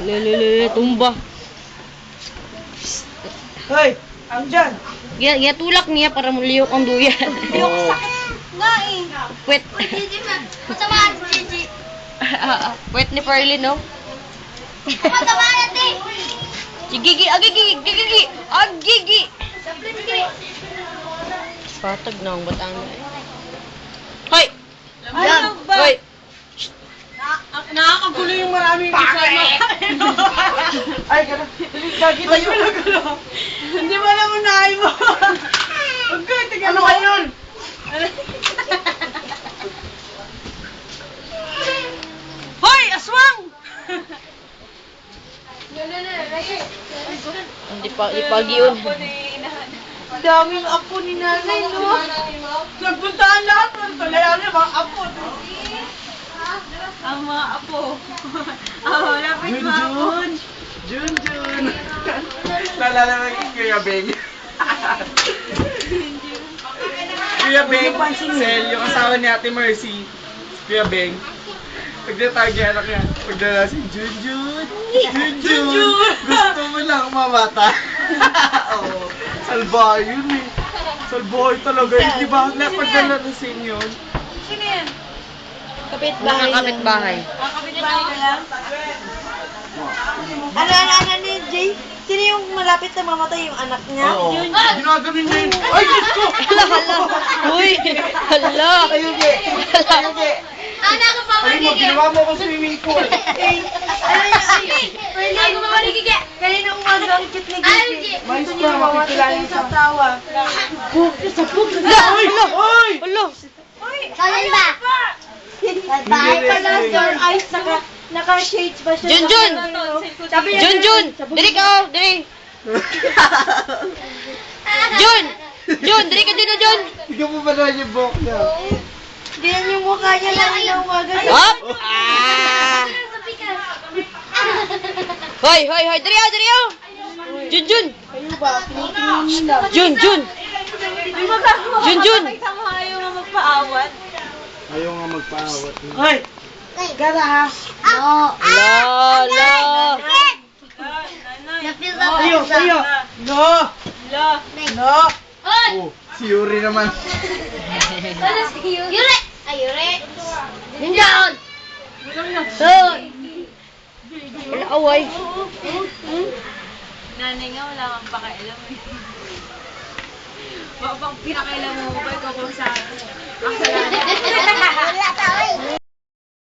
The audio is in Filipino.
Lele, tumba. Hoy, ang dyan. Ya tulak niya para muliyok ang duyan. Liyok sakit nga eh. Wet. Gigi man. Matamaan si Gigi. Wet ni Perlin, no? Matamaan natin. Si Gigi, Gigi. Patag na ang batang na eh. Hoy! Yan. Hoy! Nakakagulo yung maraming kasama. Ay, gano'n. Gagi tayo. Hindi mo alam unahin mo. Huwag ko, tingnan mo. Ano ka yun? Hoy, aswang! Hindi pagi yun. Daming apo ni nanay, no? Nagpuntaan lahat ng talayan yung mga apo. Ang mga apo. Lapit mga apo. Junjun! Lalala mo yung Kuya Beng. Kuya Beng, Sel, yung asawa ni Ate Mercy. Kuya Beng. Pagdatag yung anak niya. Pagdala si Junjun. Junjun! Gusto mo lang mamata. Oo. Salbahay yun eh. Salbahay talaga yun. Di ba? Napagdala na sa inyo. Sino yan? Mga kapitbahay. Kapitbahay ka lang? Ano ni Jay? Sino yung malapit na mamatay yung anak niya? Oo. Yun. Ginaganon niya yun. Ay, Diyos ko! Hala. Uy! Hala! Ayugi! Ayugi! Anak ko pa Ayun mo, ginawa mo akong swimming pool. Ako pa manigige. Kanina umaga ang cute ni Gigi. Gusto niya pa, mamatay makikilala sa tawa. Ay! Ay! Hala! Kalan ba? Bahay pala, sir. Ay, naka-shades ba siya? Junjun! Sabi niya, Junjun! Diri ka oh! Diri! Jun! Diri ka dun, Jun! Tignan mo ba na yung buhok niya? ganyan yung mukha niya lang inawaga sa... Hop! Ah! Hoy! Diri oh! Junjun! Kayo ba? Tinitingnan niyo lang. Jun! Di ba gagawa ka Junjun! patay sa mga ayaw nga magpaawat? Ayaw nga magpaawat. Hoy! Gara ha? No. Lala! Tayo! No! No! Oh, si Yuri naman. Yuri! Ay, Yuri! Ninjaon! Doon! Wala away. Nanay nga, wala kang pakialam eh. Baka pinakailan mo ba ikaw kung sa akin?